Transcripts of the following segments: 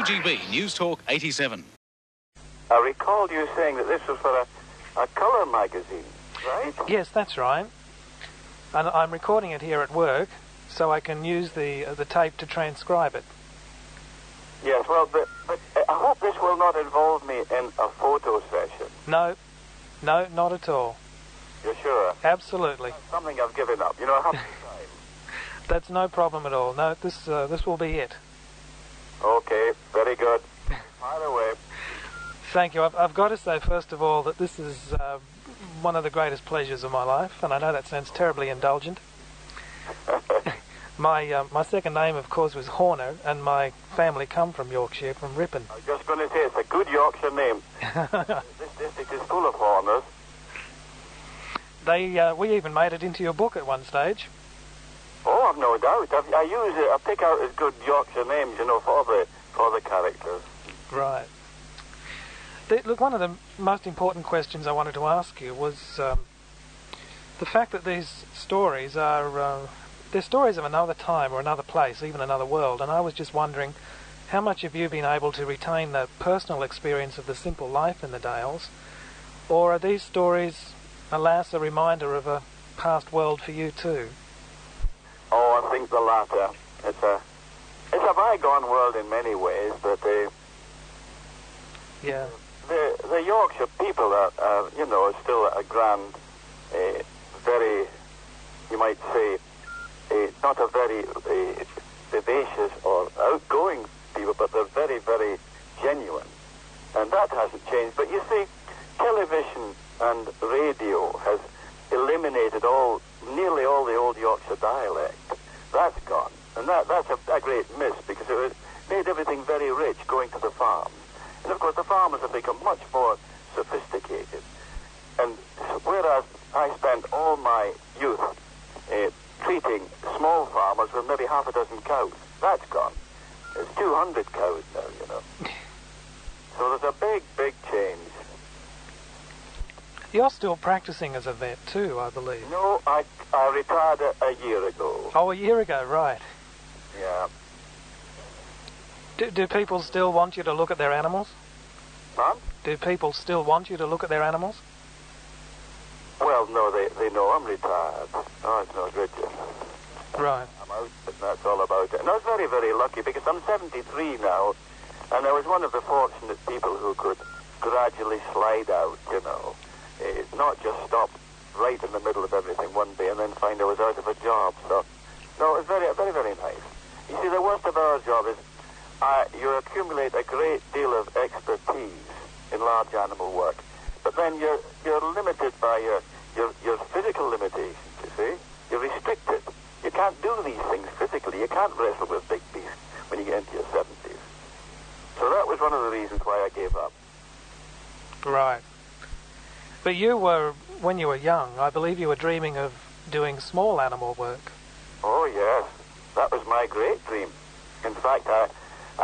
CGB News Talk 87. I recalled you saying that this was for a colour magazine, right? Yes, that's right. And I'm recording it here at work, so I can use the tape to transcribe it. Yes, well, but I hope this will not involve me in a photo session. No, not at all. You're sure? Absolutely. That's something I've given up. You know, I have time. That's no problem at all. No, this will be it. Okay, very good. Fire away. Thank you. I've got to say, first of all, that this is one of the greatest pleasures of my life, and I know that sounds terribly indulgent. My second name, of course, was Horner, and my family come from Yorkshire, from Ripon. I was just going to say, it's a good Yorkshire name. This district is full of Horners. We even made it into your book at one stage. Oh, I've no doubt. I pick out as good Yorkshire names, you know, for the characters. Right. Look, one of the most important questions I wanted to ask you was the fact that these stories are they're stories of another time or another place, even another world, and I was just wondering, how much have you been able to retain the personal experience of the simple life in the Dales, or are these stories, alas, a reminder of a past world for you too? Oh, I think the latter. It's a bygone world in many ways, but the Yorkshire people are you know, still a grand, very, you might say, not a very vivacious or outgoing people, but they're very, very genuine, and that hasn't changed. But you see, television and radio has eliminated nearly all the old Yorkshire dialect. That's gone, and that's a great miss, because it made everything very rich going to the farms. And of course the farmers have become much more sophisticated. And whereas I spent all my youth treating small farmers with maybe half a dozen cows, that's gone. There's 200 cows now, you know. So there's a big, big change. You're still practicing as a vet too, I believe. No, I retired a year ago. Oh, a year ago, right. Yeah. Do people still want you to look at their animals? Huh? Do people still want you to look at their animals? Well, no, they know I'm retired. Oh, it's no good. Right. I'm out, but that's all about it. And I was very, very lucky, because I'm 73 now, and I was one of the fortunate people who could gradually slide out, you know. Not just stop right in the middle of everything one day and then find I was out of a job. So, no, it was very, very, very nice. You see, the worst of our job is you accumulate a great deal of expertise in large animal work, but then you're limited by your physical limitations, you see. You're restricted. You can't do these things physically. You can't wrestle with big beasts when you get into your 70s. So that was one of the reasons why I gave up. Right. But you were, when you were young, I believe you were dreaming of doing small animal work. Oh, yes. That was my great dream. In fact, I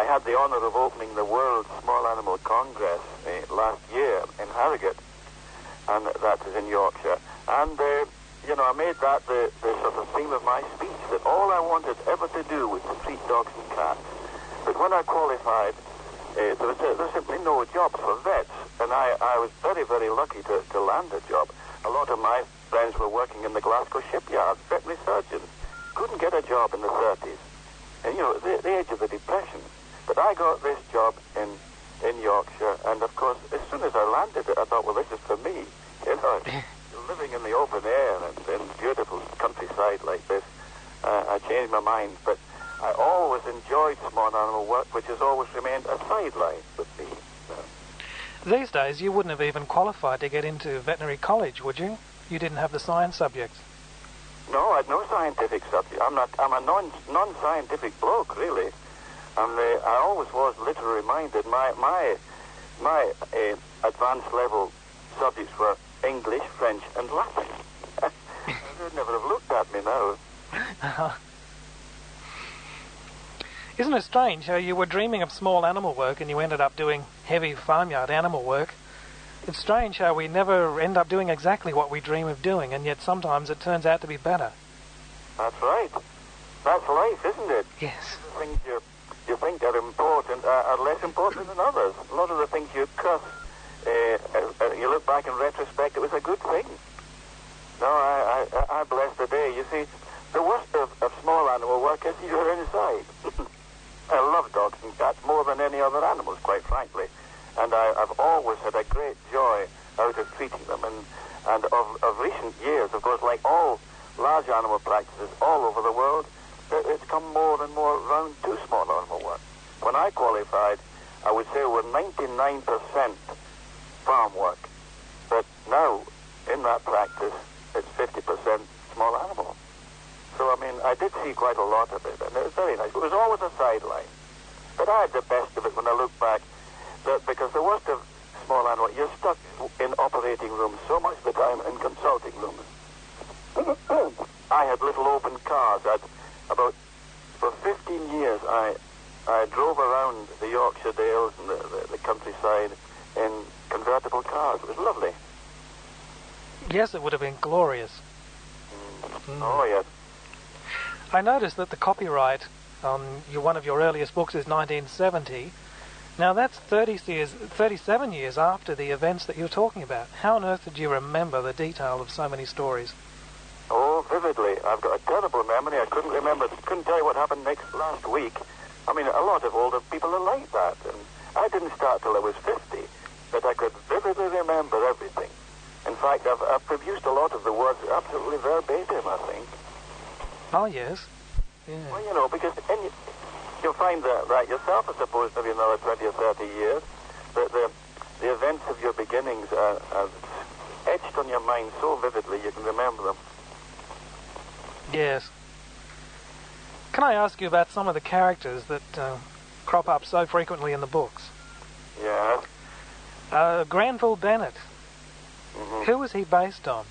had the honour of opening the World Small Animal Congress last year in Harrogate, and that is in Yorkshire. And, you know, I made that the sort of theme of my speech, that all I wanted ever to do was to treat dogs and cats. But when I qualified, there was simply no jobs for vets, and I was very, very lucky to land a job. A lot of my friends were working in the Glasgow shipyard, veterinary surgeons. Couldn't get a job in the 30s. And, you know, the age of the Depression. But I got this job in Yorkshire, and of course, as soon as I landed it, I thought, well, this is for me. You know, living in the open air and in beautiful countryside like this, I changed my mind. But I always enjoyed small animal work, which has always remained a sideline with me. These days, you wouldn't have even qualified to get into veterinary college, would you? You didn't have the science subjects. No, I had no scientific subject. I'm a non-scientific bloke, really. And I always was literally minded. My advanced level subjects were English, French, and Latin. They'd never have looked at me now. Isn't it strange how you were dreaming of small animal work and you ended up doing heavy farmyard animal work? It's strange how we never end up doing exactly what we dream of doing, and yet sometimes it turns out to be better. That's right. That's life, isn't it? Yes. The things you you think are important are less important than others. A lot of the things you curse, you look back in retrospect, it was a good thing. No, I bless the day. You see, the worst of small animal work is you're inside. I love dogs and cats more than any other animals, quite frankly. And I've always had a great joy out of treating them. And of recent years, of course, like all large animal practices all over the world, it's come more and more round to small animal work. When I qualified, I would say we're 99% farm work. But now, in that practice, it's 50% small animal. So, I mean, I did see quite a lot of it, and it was very nice. It was always a sideline. But I had the best of it when I look back, because the worst of small animal, you're stuck in operating rooms so much of the time, in consulting rooms. I had little open cars. For 15 years, I drove around the Yorkshire Dales and the countryside in convertible cars. It was lovely. Yes, it would have been glorious. Oh, yes. I noticed that the copyright on one of your earliest books is 1970. Now, that's 37 years after the events that you're talking about. How on earth did you remember the detail of so many stories? Oh, vividly. I've got a terrible memory. I couldn't tell you what happened last week. I mean, a lot of older people are like that. And I didn't start till I was 50, but I could vividly remember everything. In fact, I've produced a lot of the words absolutely verbatim, I think. Oh, yes. Yeah. Well, you know, because you'll find that right yourself, I suppose, maybe another 20 or 30 years, that the events of your beginnings are etched on your mind so vividly you can remember them. Yes. Can I ask you about some of the characters that crop up so frequently in the books? Yes. Granville Bennett. Mm-hmm. Who was he based on?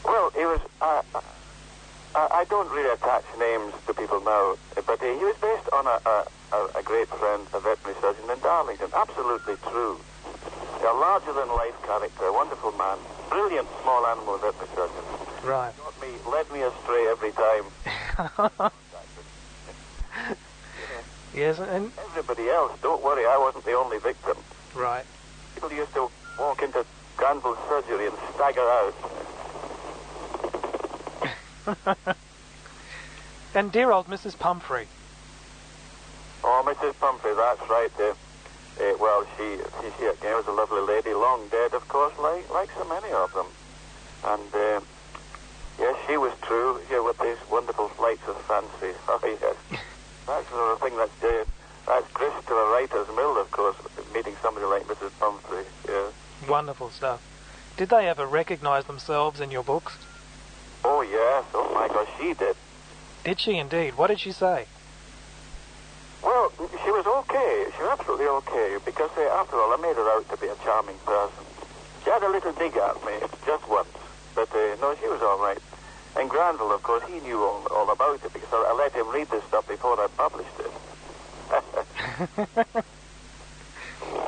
Well, he was... I don't really attach names to people now, but he was based on a great friend, a veterinary surgeon in Darlington. Absolutely true. A larger-than-life character, a wonderful man, brilliant small animal veterinary surgeon. Right. Led me astray every time. Yes, and... Everybody else, don't worry, I wasn't the only victim. Right. People used to walk into Granville's surgery and stagger out. And dear old Mrs. Pumphrey. Oh, Mrs. Pumphrey, that's right. Well, she was a lovely lady, long dead, of course, like so many of them. And, yes, she was true, with these wonderful flights of fancy. Oh, yes. That's the sort of thing that's grist to a writer's mill, of course, meeting somebody like Mrs. Pumphrey, yes. Wonderful stuff. Did they ever recognize themselves in your books? Oh, yes. Oh, my gosh, she did. Did she indeed? What did she say? Well, she was okay. She was absolutely okay, because after all, I made her out to be a charming person. She had a little dig at me, just once, but no, she was all right. And Granville, of course, he knew all about it, because I let him read this stuff before I published it.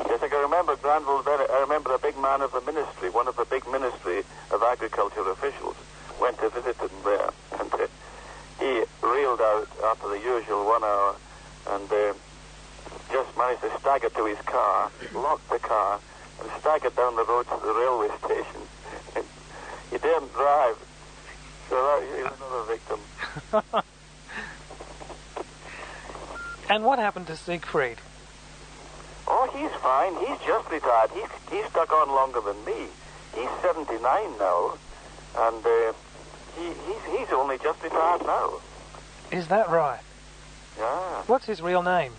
Yes, I can remember Granville. I remember a big man of the ministry, one of the big ministry of agriculture officials, went to visit him there, and he reeled out after the usual 1 hour, and just managed to stagger to his car, locked the car, and staggered down the road to the railway station. He didn't drive, so he was another victim. And what happened to Siegfried? Oh, he's fine. He's just retired. He's stuck on longer than me. He's 79 now, and he's only just retired now. Is that right? Yeah. What's his real name?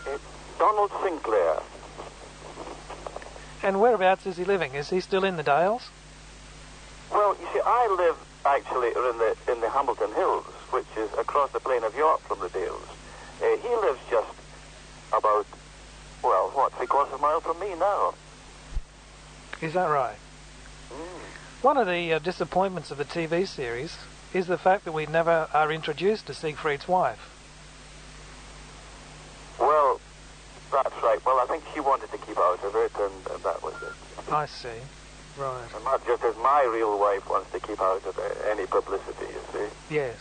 It's Donald Sinclair. And whereabouts is he living? Is he still in the Dales? Well, you see, I live actually in the Hamilton Hills, which is across the plain of York from the Dales. He lives just about, well, 3/4 of a mile from me now. Is that right? One of the disappointments of the TV series is the fact that we never are introduced to Siegfried's wife. Well, that's right. Well, I think she wanted to keep out of it, and that was it. I see. Right. And not just as my real wife wants to keep out of any publicity, you see. Yes.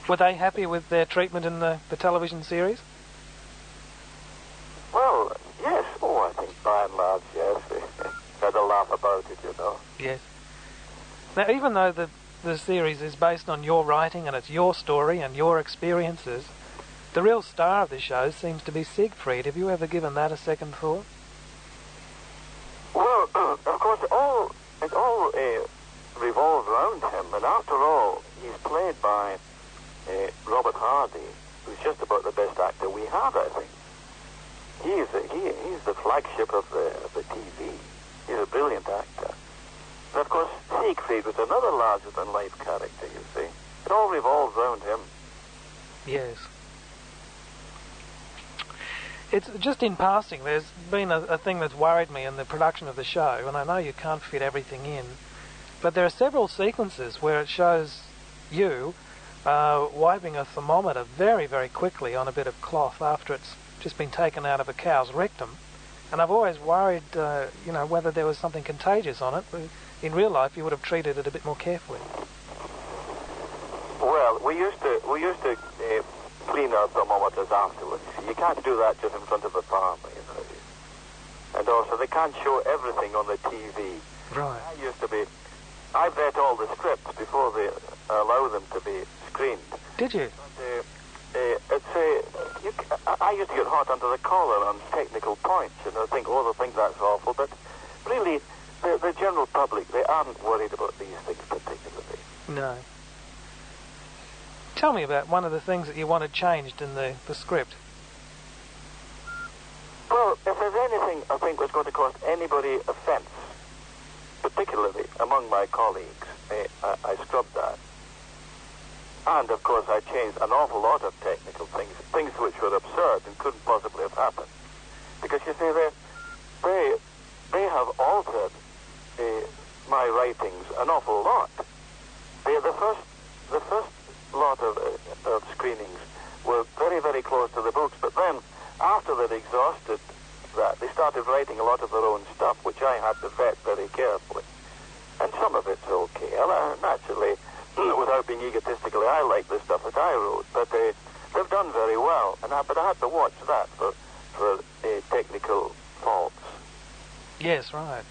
Were they happy with their treatment in the television series? Well, yes. Oh, I think by and large, yes. They had a laugh about it, you know. Yes. Now, even though the series is based on your writing and it's your story and your experiences, the real star of the show seems to be Siegfried. Have you ever given that a second thought? Well, of course, it all revolves around him, and after all, he's played by Robert Hardy, who's just about the best actor we have, I think. He's the flagship of the TV. He's a brilliant actor. And of course, Siegfried was another larger-than-life character, you see. It all revolves around him. Yes. It's just in passing, there's been a thing that's worried me in the production of the show, and I know you can't fit everything in, but there are several sequences where it shows you wiping a thermometer very, very quickly on a bit of cloth after it's just been taken out of a cow's rectum. And I've always worried, whether there was something contagious on it. In real life, you would have treated it a bit more carefully. Well, we used to clean our thermometers afterwards. You can't do that just in front of a farmer, you know. And also, they can't show everything on the TV. Right. I vet all the scripts before they allow them to be screened. Did you? I used to get hot under the collar on technical points, and I think that's awful, but really, the general public, they aren't worried about these things particularly. No. Tell me about one of the things that you wanted changed in the script. Well, if there's anything I think was going to cause anybody offence, particularly among my colleagues, I scrubbed that. And, of course, I changed an awful lot of technical things which were absurd and couldn't possibly have happened. Because, you see, they have altered my writings an awful lot. The first lot of screenings were very, very close to the books, but then, after they'd exhausted that, they started writing a lot of their own stuff, which I had to vet very carefully. And some of it's okay. Naturally, without being egotistical, I like the stuff that I wrote, but they've done very well. But I had to watch that for technical faults. Yes, right.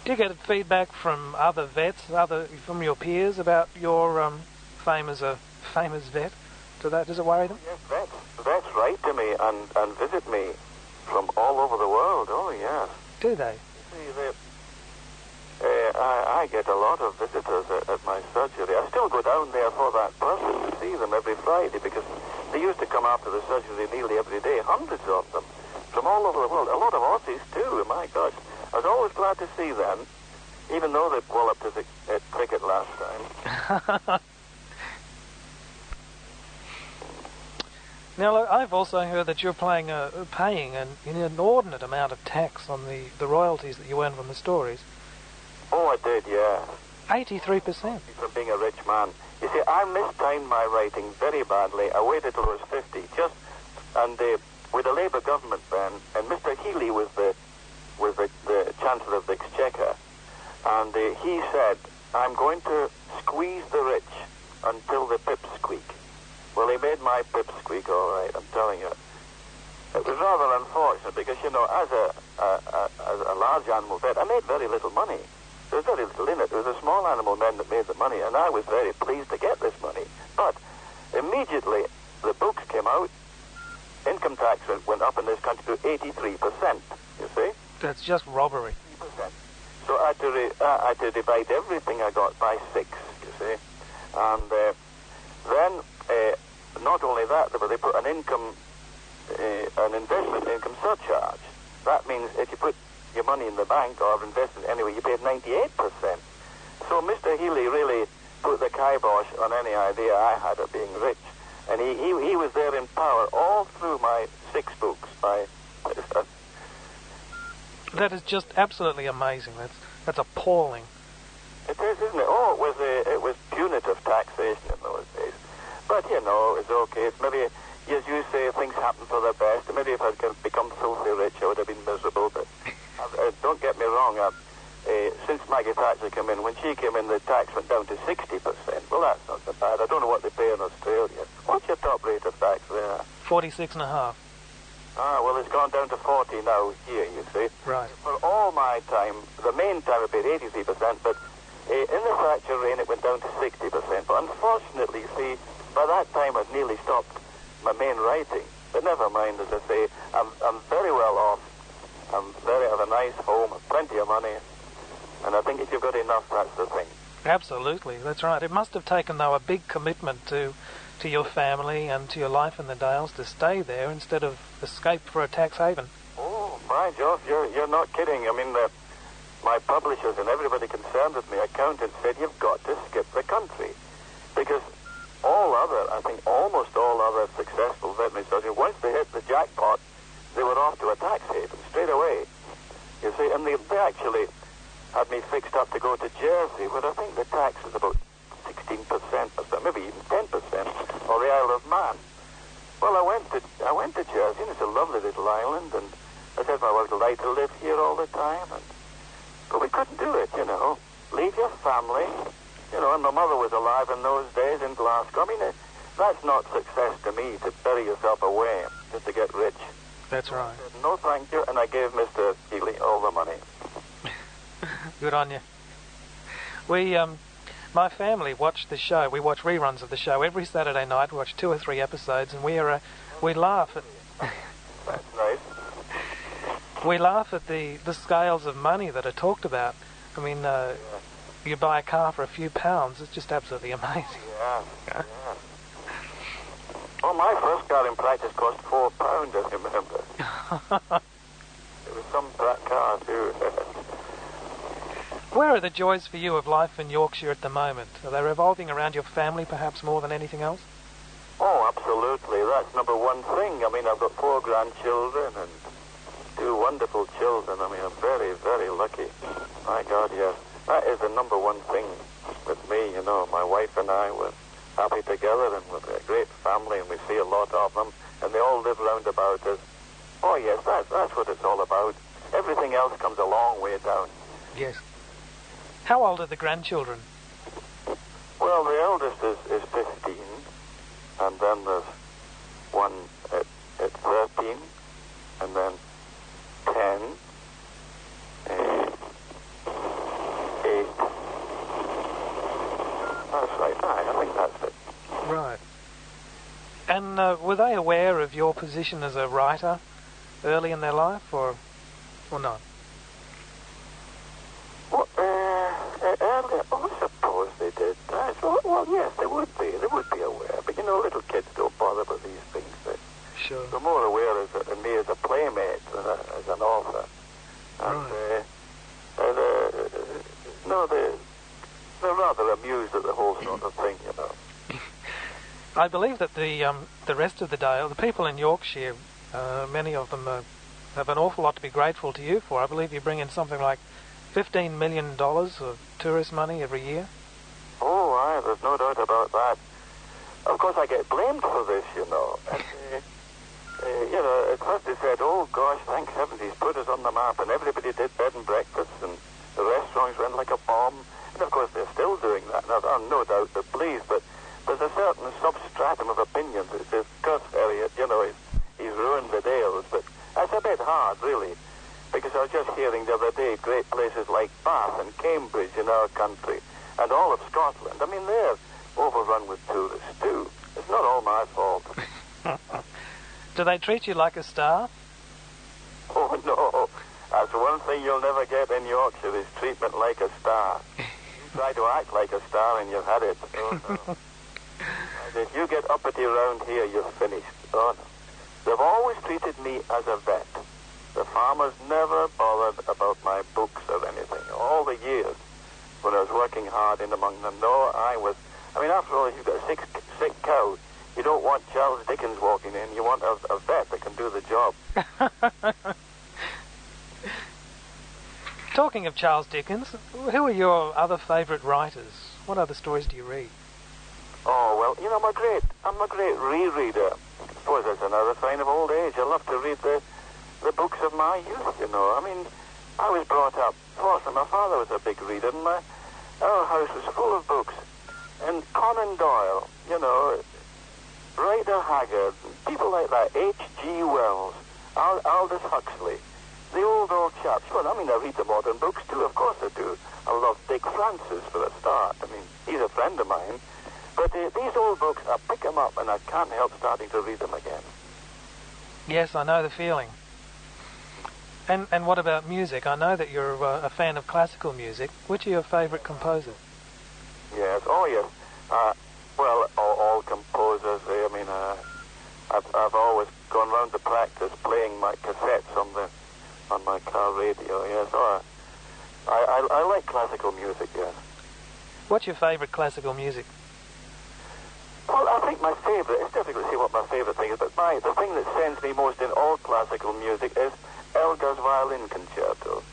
Do you get feedback from other vets, from your peers, about your fame as a famous vet? Does it worry them? Yes, vets write to me and visit me from all over the world. Oh, yes. Do they? See, I get a lot of visitors at my surgery. I still go down there for that person to see them every Friday, because they used to come after the surgery nearly every day, hundreds of them, from all over the world. A lot of Aussies, too, my gosh. I was always glad to see them, even though they walloped us at cricket last time. Now, look, I've also heard that you're paying an inordinate amount of tax on the royalties that you earn from the stories. Oh, I did, yeah. 83%. From being a rich man. You see, I mistimed my writing very badly. I waited till I was 50, with the Labour government then, and Mr. Healy was the Chancellor of the Exchequer, and he said, I'm going to squeeze the rich until the pips squeak. Well, he made my pips squeak, all right, I'm telling you. It was rather unfortunate because, as a large animal vet, I made very little money. There was very little in it. There was a small animal men that made the money, and I was very pleased to get this money. But immediately the books came out, income tax went up in this country to 83%, you see? That's just robbery. 83%. So I had to divide everything I got by 6, you see? And then, not only that, but they put an investment income surcharge. That means if you put your money in the bank or invested anyway, you paid 98%. So Mr. Healy really put the kibosh on any idea I had of being rich. And he was there in power all through my 6 books. That is just absolutely amazing. That's appalling. It is, isn't it? Oh, it was punitive taxation in those days. But, it's okay. It's maybe, as you say, things happen for the best. Maybe if I'd become filthy rich, I would have been miserable. But don't get me wrong. Since Maggie Thatcher came in, when she came in, the tax went down to 60%. Well, that's not so bad. I don't know what they pay in Australia. What's your top rate of tax there? 46.5. Ah, well, it's gone down to 40 now here, you see. Right. For all my time, the main time I paid 83%, but in the Thatcher reign it went down to 60%. But unfortunately, you see, by that time I'd nearly stopped my main writing. But never mind, as I say, I'm very well off. I have a nice home, plenty of money, and I think if you've got enough, that's the thing. Absolutely, that's right. It must have taken, though, a big commitment to your family and to your life in the Dales to stay there instead of escape for a tax haven. Oh, my Geoff, you're not kidding. I mean, my publishers and everybody concerned with me, accountants, said you've got to skip the country. Because almost all other successful veterinary surgeons, once they hit the jackpot, they were off to a tax haven straight away. You see, and they actually had me fixed up to go to Jersey, where I think the tax is about 16% or so, maybe even 10%, or the Isle of Man. Well, I went to Jersey, and it's a lovely little island, and I said my wife would like to live here all the time, but we couldn't do it, you know. Leave your family, you know, and my mother was alive in those days in Glasgow. I mean, that's not success to me, to bury yourself away just to get rich. That's right. I said, no, thank you, and I gave Mr. Healy all the money. Good on you. My family watched the show. We watch reruns of the show every Saturday night. We watch 2 or 3 episodes, and we laugh at. That's nice. We laugh at the scales of money that are talked about. I mean, you buy a car for a few pounds. It's just absolutely amazing. Yeah. Well, my first car in practice cost £4, I remember. It was some car too. Where are the joys for you of life in Yorkshire at the moment? Are they revolving around your family perhaps more than anything else? Oh, absolutely. That's number one thing. I mean, I've got 4 grandchildren and 2 wonderful children. I mean, I'm very, very lucky. My God, yes. That is the number one thing with me, you know. My wife and I were happy together, and we're a great family, and we see a lot of them, and they all live round about us. Oh, yes, that's what it's all about. Everything else comes a long way down. Yes. How old are the grandchildren? Well, the eldest is 15, and then there's one at 13, and then 10, 8. That's right. I think that's it. Right. And were they aware of your position as a writer early in their life, or not? Well, earlier, I suppose they did. Well, yes, they would be. They would be aware. But, you know, little kids don't bother with these things. Sure. They're more aware of me as a playmate than as an author. And, right. They're rather amused at the whole sort of thing, you know. I believe that the rest of the Dale, the people in Yorkshire, many of them have an awful lot to be grateful to you for. I believe you bring in something like $15 million of tourist money every year. Oh, aye, there's no doubt about that. Of course, I get blamed for this, you know. And, you know, at first they said, oh, gosh, thank heavens, he's put us on the map, and everybody did bed and breakfast, and the restaurants went like a bomb. And, of course, they're still doing that. Now, I'm no doubt they're pleased, but there's a certain substratum of opinions that says, Gus Herriot, you know, he's ruined the Dales. But that's a bit hard, really, because I was just hearing the other day great places like Bath and Cambridge in our country and all of Scotland. I mean, they're overrun with tourists, too. It's not all my fault. Do they treat you like a star? Oh, no. That's one thing you'll never get in Yorkshire is treatment like a star. You try to act like a star and you've had it. Oh, no. And if you get uppity around here, you're finished. Oh, no. They've always treated me as a vet. The farmers never bothered about my books or anything. All the years when I was working hard in among them. No, I mean, after all, if you've got a sick cow, you don't want Charles Dickens walking in. You want a vet that can do the job. Talking of Charles Dickens, who are your other favourite writers? What other stories do you read? Oh, well, you know, I'm a great rereader. I suppose that's another sign of old age. I love to read the books of my youth, you know. I mean, I was brought up, fortunately, my father was a big reader, and our house was full of books. And Conan Doyle, you know, Rider Haggard, people like that, H.G. Wells, Aldous Huxley, the old chaps. Well, I mean, I read the modern books too, of course I do. I love Dick Francis for a start. I mean, he's a friend of mine. But these old books, I pick them up and I can't help starting to read them again. Yes, I know the feeling. And what about music? I know that you're a fan of classical music. Which are your favourite composers? Yes, oh yes. Well, all composers. I mean, I've always gone round to practice playing my cassettes on my car radio. Yes, I like classical music. Yes. What's your favourite classical music? Well, I think my favourite. It's difficult to say what my favourite thing is, but the thing that sends me most in all classical music is Elgar's Violin Concerto.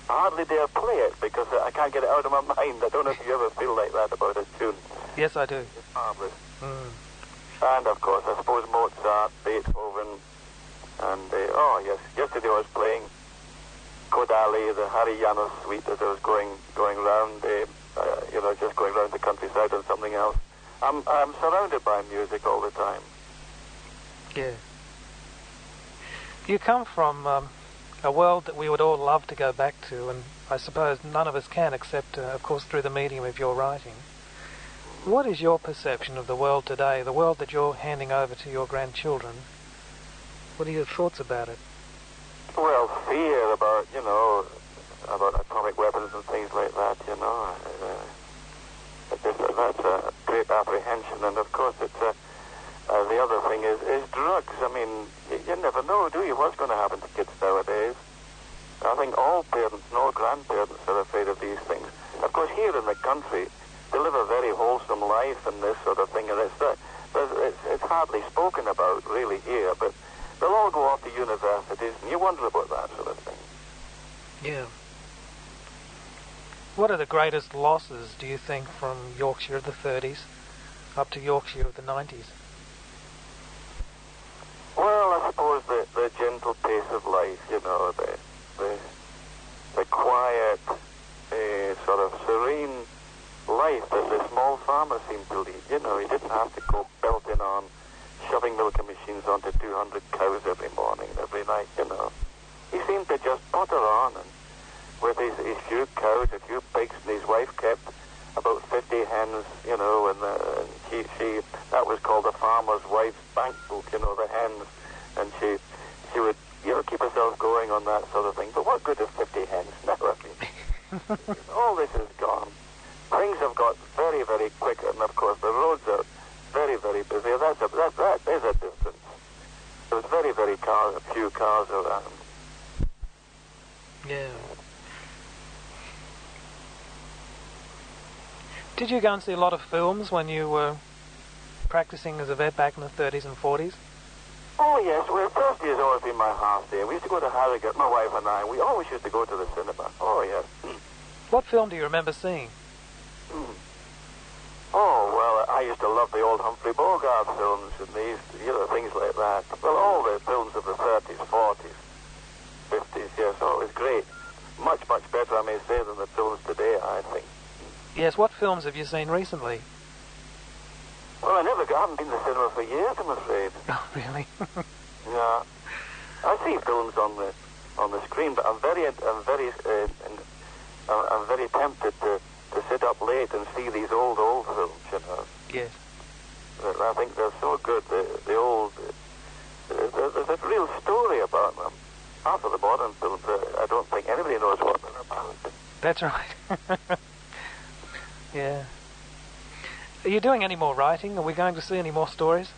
I hardly dare play it because I can't get it out of my mind. I don't know if you ever feel like that about a tune. Yes, I do. It's marvellous. And, of course, I suppose Mozart, Beethoven, and, oh, yes, yesterday I was playing Kodali, the Harry Janos suite as I was going round, you know, just going round the countryside and something else. I'm surrounded by music all the time. Yeah. You come from a world that we would all love to go back to, and I suppose none of us can except, of course, through the medium of your writing. What is your perception of the world today, the world that you're handing over to your grandchildren? What are your thoughts about it? Well, fear about, you know, about atomic weapons and things like that, you know. That's a great apprehension, and of course it's the other thing is drugs. I mean, you never know, do you, what's going to happen to kids nowadays? I think all parents and all grandparents are afraid of these things. Of course, here in the country, they live a very wholesome life and this sort of thing, and it's hardly spoken about really here, but they'll all go off to universities, and you wonder about that sort of thing. Yeah. What are the greatest losses, do you think, from Yorkshire of the 30s up to Yorkshire of the 90s? Well, I suppose the gentle pace of life, you know, the quiet, sort of serene life that the small farmer seemed to lead. You know, he didn't have to go belting on, shoving milking machines onto 200 cows every morning and every night, you know. He seemed to just potter on, and with his few cows, a few pigs, and his wife kept about 50 hens, you know, and she that was called the farmer's wife's bank book, you know, the hens, and she would, you know, keep herself going on that sort of thing. But what good of 50 hens? Never. All this is gone. Things have got very, very quick, and of course the roads are very, very busy. That is a difference. There's very, very few cars around. Yeah. Did you go and see a lot of films when you were practicing as a vet back in the 30s and 40s? Oh, yes. Well, Thursday has always been my half day. We used to go to Harrogate, my wife and I. We always used to go to the cinema. Oh, yes. What film do you remember seeing? Oh, well, I used to love the old Humphrey Bogart films and these, you know, things like that. Well, all the films of the 30s, 40s, 50s, yes. Oh, it was great. Much, much better, I may say, than the films today, I think. Yes, what films have you seen recently? Well, I haven't been to the cinema for years, I'm afraid. Oh, really? Yeah. I see films on the screen, but I'm very tempted to sit up late and see these old films, you know. Yes. I think they're so good. The old, there's a real story about them. Half of the modern films, I don't think anybody knows what they're about. That's right. Yeah. Are you doing any more writing? Are we going to see any more stories?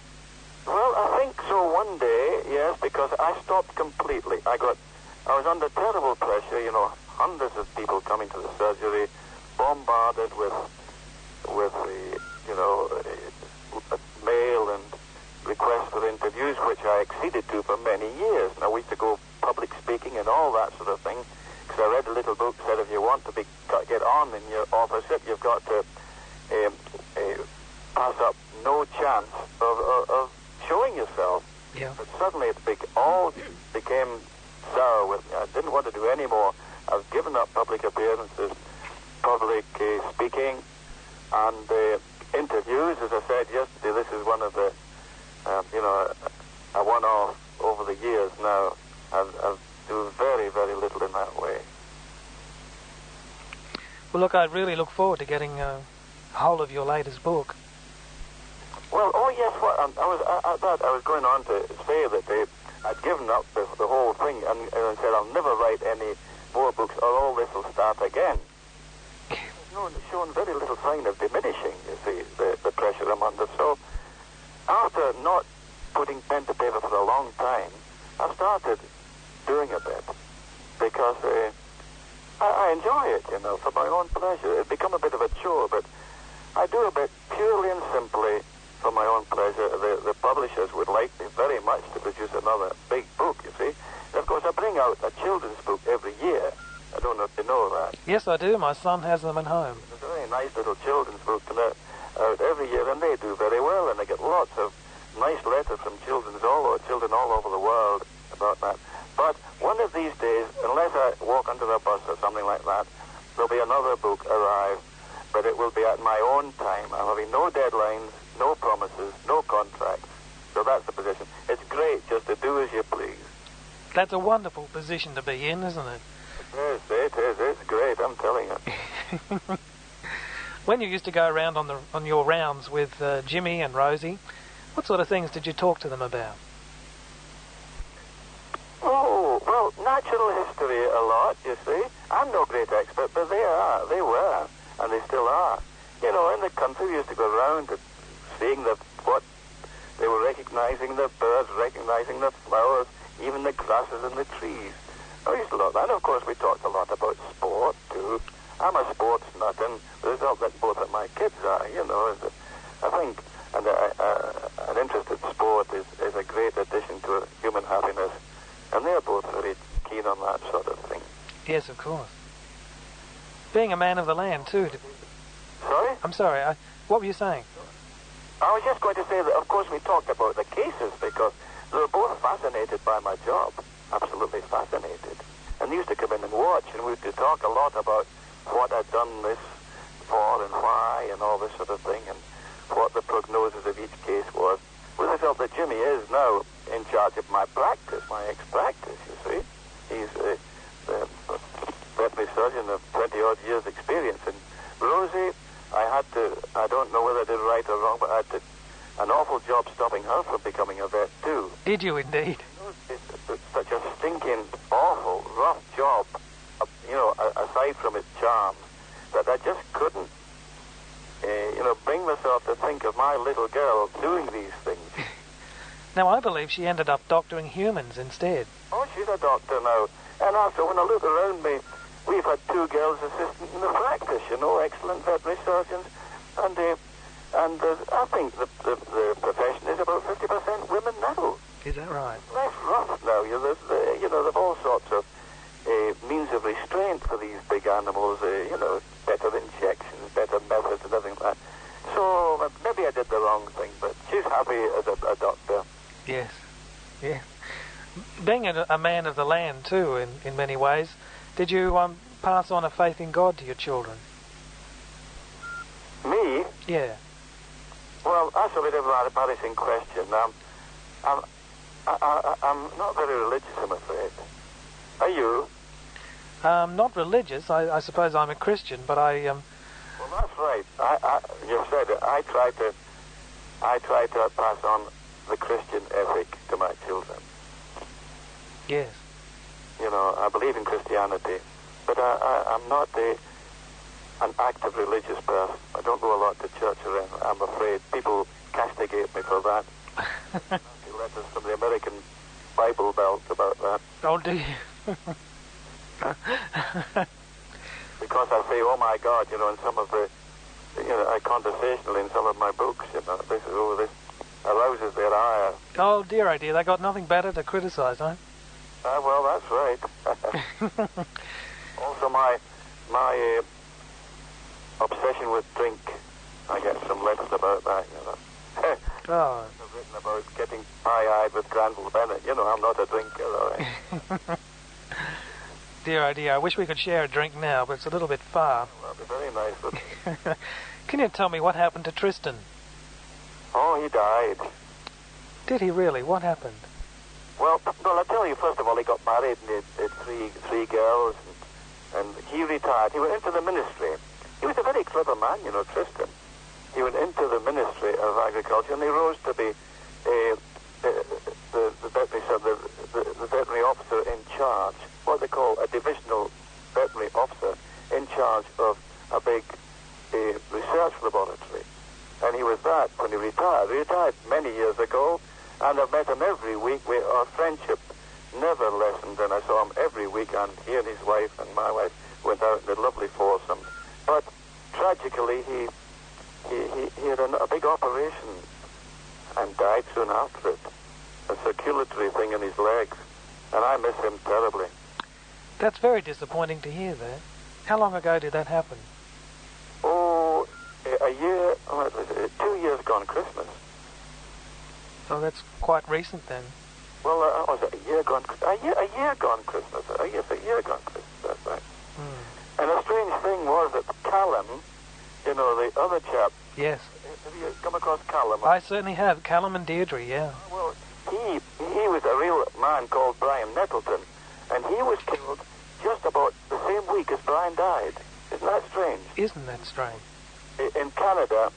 Well, I think so one day, yes, because I stopped completely. I was under terrible pressure, you know, hundreds of people coming to the surgery, bombarded with the, you know, mail and requests for interviews, which I acceded to for many years. And I used to go public speaking and all that sort of thing, because I read a little book that said if you want to get on in your authorship, you've got to pass up no chance of showing yourself. Yeah. But suddenly it all became sour with me. I didn't want to do any more. I've given up public appearances, public speaking, and interviews. As I said yesterday, this is one of the, a one-off over the years now. I've do very, very little in that way. Well, look, I really look forward to getting hold of your latest book. Well, oh yes, I was going on to say that I'd given up the whole thing and said I'll never write any more books or all this will start again. Shown very little sign of diminishing, you see, the pressure I'm under. So after not putting pen to paper for a long time, I started doing a bit because I enjoy it, for my own pleasure. It's become a bit of a chore, but I do a bit purely and simply for my own pleasure. The publishers would like me very much to produce another big book, you see. And of course, I bring out a children's book every year. I don't know if you know that. Yes, I do. My son has them at home. There's a very nice little children's book out every year, and they do very well, and I get lots of nice letters from children all over the world about that. But one of these days, unless I walk under a bus or something like that, there'll be another book arrive, but it will be at my own time. I'm having no deadlines, no promises, no contracts. So that's the position. It's great just to do as you please. That's a wonderful position to be in, isn't it? Yes, it is. It's great, I'm telling you. When you used to go around on your rounds with Jimmy and Rosie, what sort of things did you talk to them about? Oh, well, natural history a lot, you see. I'm no great expert, but they were, and they still are. In the country, we used to go around and seeing what they were recognizing the birds, recognizing the flowers, even the grasses and the trees. I used to love that. And of course, we talked a lot about sport, too. I'm a sports nut, and the result that both of my kids are, is that I think an interest in sport is a great addition to human happiness. And they're both very keen on that sort of thing. Yes, of course. Being a man of the land, too. Sorry? I'm sorry, what were you saying? I was just going to say that, of course, we talked about the cases because they were both fascinated by my job. Absolutely fascinated. And they used to come in and watch, and we used to talk a lot about what I'd done this for and why and all this sort of thing, and what the prognosis of each case was. With the result that Jimmy is now in charge of my practice, my ex-practice, you see. He's the veterinary surgeon of 20-odd years' experience. And Rosie, I don't know whether I did right or wrong, but I did an awful job stopping her from becoming a vet, too. Did you indeed? It's such a stinking, awful, rough job, aside from its charms, that I just couldn't, bring myself to think of my little girl doing these things. Now, I believe she ended up doctoring humans instead. Oh, she's a doctor now. And also, when I look around me, we've had 2 girls assistant in the practice, excellent veterinary surgeons. And I think the profession is about 50% women now. Is that right? Less rough now. There's all sorts of means of restraint for these big animals, better injections, better methods and everything like that. So maybe I did the wrong thing, but she's happy as a doctor. Yes, yeah. Being a man of the land, too, in many ways, did you pass on a faith in God to your children? Me? Yeah. Well, that's a bit of an embarrassing question. I'm not very religious, I'm afraid. Are you? Not religious. I suppose I'm a Christian, but I... Well, that's right. You said it. I try to pass on the Christian ethic to my children. Yes. I believe in Christianity, but I'm not an active religious person. I don't go a lot to church, or I'm afraid people castigate me for that. Letters from the American Bible Belt about that. Oh, do you? Because I say, oh my God, in some of the, I conversationally in some of my books, this arouses their ire. Oh dear, they got nothing better to criticize, huh? Well, that's right. Also, my obsession with drink, I get some letters about that, Oh. I've written about getting pie-eyed with Granville Bennett. I'm not a drinker, all right. Dear, I wish we could share a drink now, but it's a little bit far. Well, that'd be very nice, wouldn't it? Can you tell me what happened to Tristan? Oh, he died. Did he really? What happened? Well, I'll tell you, first of all, he got married and he had three girls, and he retired. He went into the ministry. He was a very clever man, you know, Tristan. He went into the Ministry of Agriculture, and he rose to be the veterinary officer in charge, what they call a divisional veterinary officer in charge of a big research laboratory. And he was that when he retired. He retired many years ago, and I've met him every week. Our friendship never lessened, and I saw him every week, and he and his wife and my wife went out in a lovely foursome. But tragically, he had a big operation and died soon after it. A circulatory thing in his legs. And I miss him terribly. That's very disappointing to hear that. How long ago did that happen? Oh, a year, 2 years gone Christmas. Oh, that's quite recent then. Well, was it a year gone Christmas? A year gone Christmas. Yes, a year gone Christmas, that's right. And a strange thing was that Callum, you know, the other chap. Yes. Have you come across Callum? I certainly have. Callum and Deirdre, yeah. Well, he was a real man called Brian Nettleton, and he was killed just about the same week as Brian died. Isn't that strange? Isn't that strange? In Canada,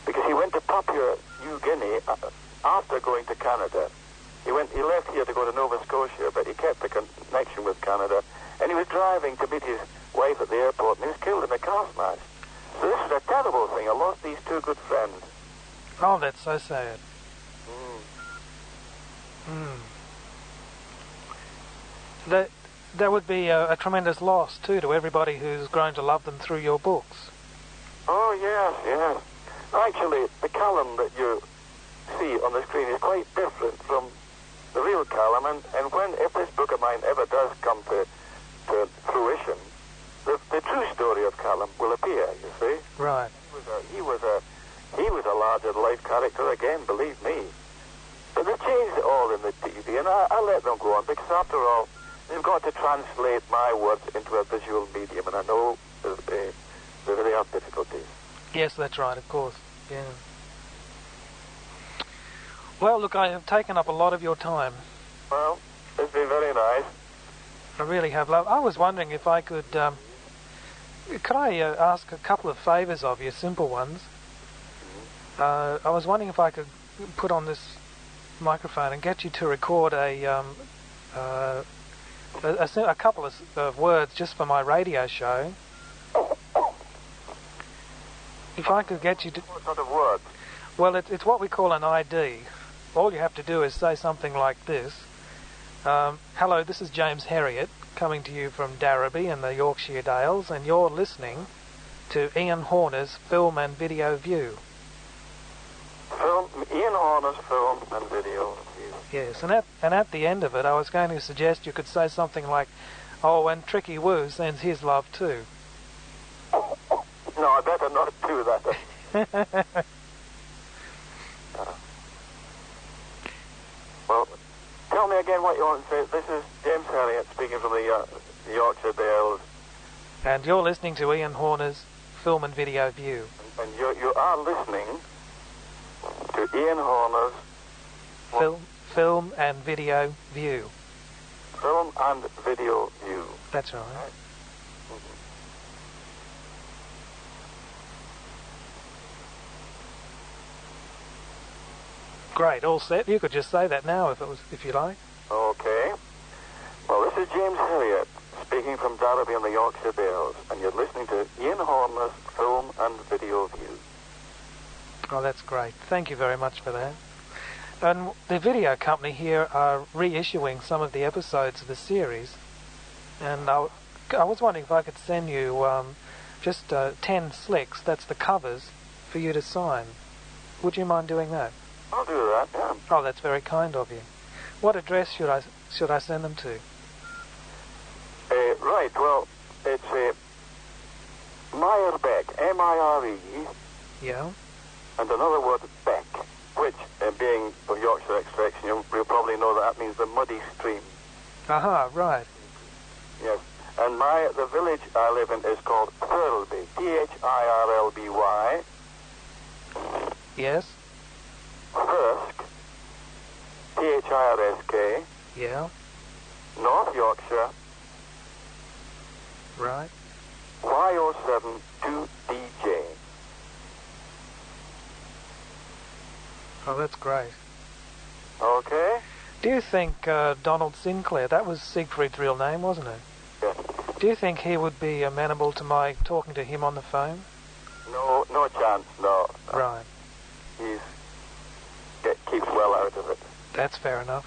because he went to Papua New Guinea after going to Canada. He left here to go to Nova Scotia, but he kept the connection with Canada, and he was driving to meet his wife at the airport, and he was killed in a car smash. So this is a terrible thing. I lost these two good friends. Oh, that's so sad. That would be a tremendous loss, too, to everybody who's grown to love them through your books. Oh, yes. Actually, the Callum that you see on the screen is quite different from the real Callum, and if this book of mine ever does come to fruition, the true story of Callum will appear, you see. Right. He was a larger-than-life character again, believe me. But they changed it all in the TV, and I let them go on, because after all, they've got to translate my words into a visual medium, and I know they have difficulties. Yes, that's right, of course. Yeah. Well, look, I have taken up a lot of your time. Well, it's been very nice. I really have loved. I was wondering if I could I ask a couple of favours of you, simple ones? I was wondering if I could put on this microphone and get you to record a couple of words just for my radio show. If I could get you to... What sort of words? Well, it's what we call an ID. All you have to do is say something like this. Hello, this is James Herriot, coming to you from Darrowby in the Yorkshire Dales, and you're listening to Ian Horner's Film and Video View. Ian Horner's Film and Video View. Yes, and at the end of it, I was going to suggest you could say something like, oh, and Tricky Woo sends his love too. No, I better not do that. Well, tell me again what you want to say. This is James Herriot speaking from the Yorkshire Dales. And you're listening to Ian Horner's Film and Video View. And you are listening to Ian Horner's... Film and Video View. Film and Video View. That's right. Great, all set. You could just say that now if you like. Okay. Well, this is James Herriot speaking from Darrowby in the Yorkshire Dales, and you're listening to Ian Horner's Film and Video View. Oh, that's great. Thank you very much for that. And the video company here are reissuing some of the episodes of the series, and I was wondering if I could send you just 10 slicks, that's the covers, for you to sign. Would you mind doing that? I'll do that, yeah. Oh, that's very kind of you. What address should I send them to? Right, well, it's Meyerbeck, M-I-R-E. Yeah. And another word, Beck, which, being of Yorkshire extraction, you'll probably know that means the muddy stream. Aha, right. Yes. And And the village I live in is called Thirlby, Thirlby. Yes? Thirsk, Thirsk, Yeah. North Yorkshire, Right. Y07 2DJ. Oh, that's great. Okay? Do you think Donald Sinclair, that was Siegfried's real name, wasn't it? Yes. Do you think he would be amenable to my talking to him on the phone? No chance, no. Right. Keeps well out of it. That's fair enough.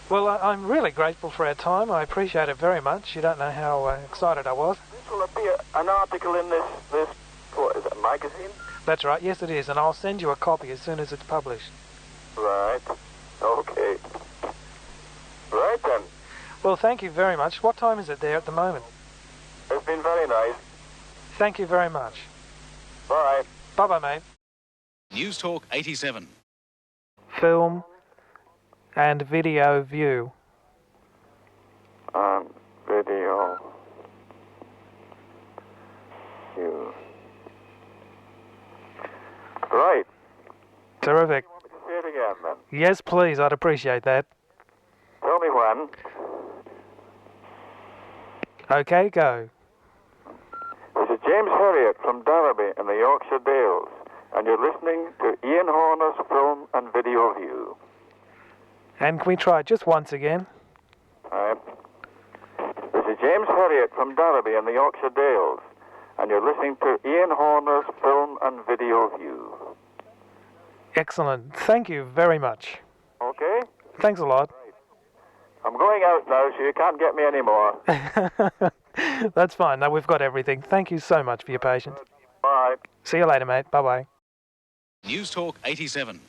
Well, I'm really grateful for our time. I appreciate it very much. You don't know how excited I was. This will appear an article in this what is it, magazine? That's right, yes it is, and I'll send you a copy as soon as it's published. Right. Okay. Right then. Well, thank you very much. What time is it there at the moment? It's been very nice. Thank you very much. Bye. Bye-bye, mate. News Talk 87. Film and video view. Video view. Right. Terrific. Say it again, then. Yes, please. I'd appreciate that. Tell me when. Okay, go. This is James Herriot from Derby in the Yorkshire Dales, and you're listening to Ian Horner's Film and Video View. And can we try it just once again? Right. This is James Herriot from Derby in the Yorkshire Dales, and you're listening to Ian Horner's Film and Video View. Excellent. Thank you very much. Okay? Thanks a lot. I'm going out now, so you can't get me anymore. That's fine. No, we've got everything. Thank you so much for your patience. Bye. See you later, mate. Bye-bye. News Talk 87.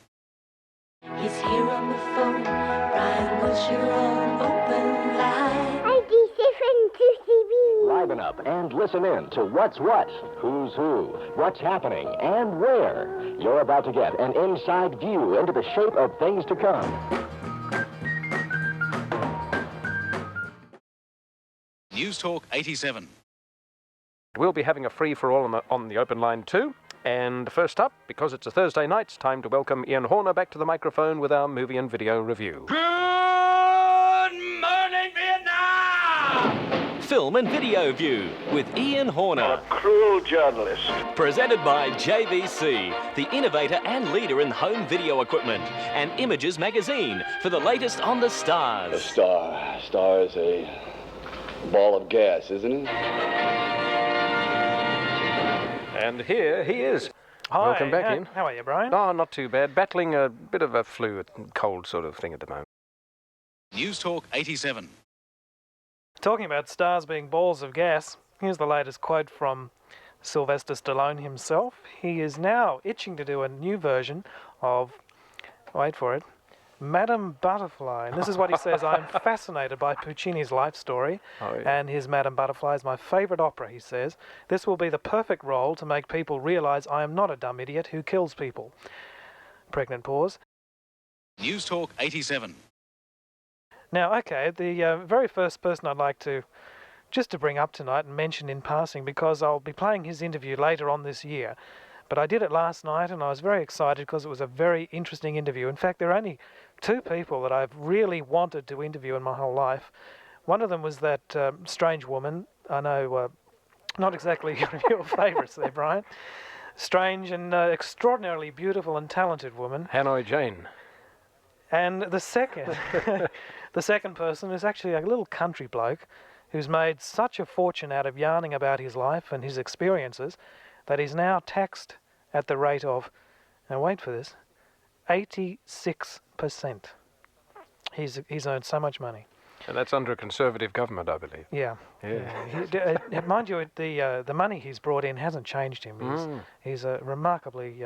He's here on the phone. Brian, what's your own open line? 87 to CB. Liven up and listen in to What's What, Who's Who, What's Happening, and Where. You're about to get an inside view into the shape of things to come. News Talk 87. We'll be having a free-for-all on the open line too. And first up, because it's a Thursday night, it's time to welcome Ian Horner back to the microphone with our movie and video review. Good morning, Vietnam! Film and Video View with Ian Horner. A cruel journalist. Presented by JVC, the innovator and leader in home video equipment, and Images magazine for the latest on the stars. A star is a ball of gas, isn't it? And here he is. Hi. Welcome back, Ian. How are you, Brian? Oh, not too bad. Battling a bit of a flu, cold sort of thing at the moment. News Talk 87. Talking about stars being balls of gas, here's the latest quote from Sylvester Stallone himself. He is now itching to do a new version of, wait for it, Madame Butterfly. And this is what he says: I'm fascinated by Puccini's life story, and his Madame Butterfly is my favourite opera, he says. This will be the perfect role to make people realise I am not a dumb idiot who kills people. Pregnant pause. News Talk 87. Now, okay, the very first person I'd like to bring up tonight and mention in passing, because I'll be playing his interview later on this year. But I did it last night, and I was very excited because it was a very interesting interview. In fact, there are only two people that I've really wanted to interview in my whole life. One of them was that strange woman. I know, not exactly your favourites there, Brian. Strange and extraordinarily beautiful and talented woman. Hanoi Jane. And the second, the second person is actually a little country bloke who's made such a fortune out of yarning about his life and his experiences that he's now taxed at the rate of, now wait for this, 86%. He's earned so much money. And that's under a Conservative government, I believe. Yeah. Mind you, the money he's brought in hasn't changed him. He's a remarkably,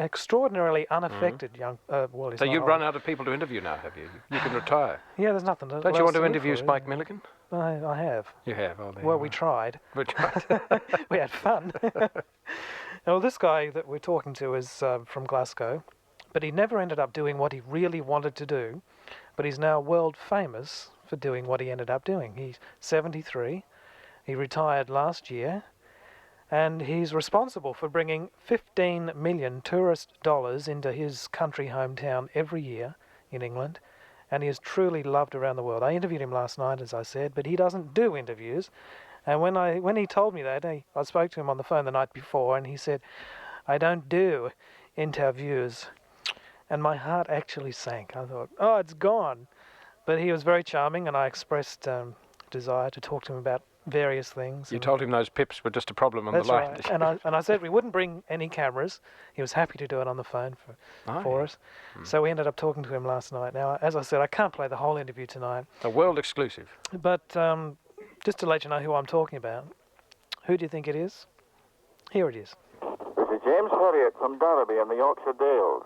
extraordinarily unaffected young... so you've run out of people to interview now, have you? You can retire. Yeah, there's nothing to... Don't you want to interview Spike Milligan? I have. You have? Oh, well, we tried. We had fun. Well, this guy that we're talking to is from Glasgow, but he never ended up doing what he really wanted to do, but he's now world famous for doing what he ended up doing. He's 73. He retired last year, and he's responsible for bringing 15 million tourist dollars into his country hometown every year in England, and he is truly loved around the world. I interviewed him last night, as I said, but he doesn't do interviews. And when he told me that, I spoke to him on the phone the night before, and he said, "I don't do interviews." And my heart actually sank. I thought, oh, it's gone. But he was very charming, and I expressed desire to talk to him about various things. You told him those pips were just a problem on the line. That's right. And I said we wouldn't bring any cameras. He was happy to do it on the phone for us. So we ended up talking to him last night. Now, as I said, I can't play the whole interview tonight. A world exclusive. But just to let you know who I'm talking about, who do you think it is? Here it is. This is James Herriot from Derby in the Yorkshire Dales,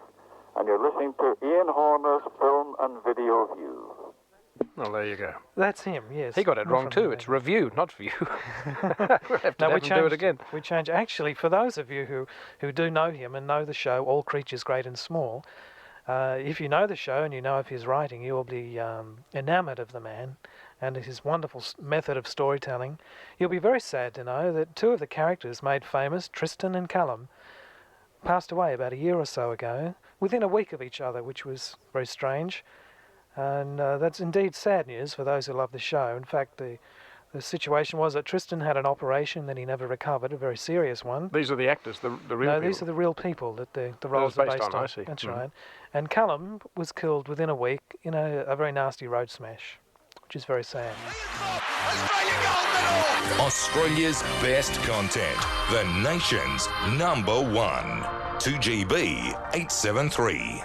and you're listening to Ian Horner's Film and Video View. Well, there you go. That's him, yes. He got it wrong too. It's review, not view. We'll have to do it again. We changed. Actually, for those of you who do know him and know the show, All Creatures Great and Small, if you know the show and you know of his writing, you will be enamoured of the man and his wonderful method of storytelling. You'll be very sad to know that two of the characters made famous, Tristan and Callum, passed away about a year or so ago, within a week of each other, which was very strange. And that's indeed sad news for those who love the show. In fact, the situation was that Tristan had an operation that he never recovered, a very serious one. These are the actors, the real people? No, these are the real people that the roles are based on. I see. That's right. And Callum was killed within a week in a very nasty road smash, which is very sad. Australia's best content, the nation's #1. 2GB 873.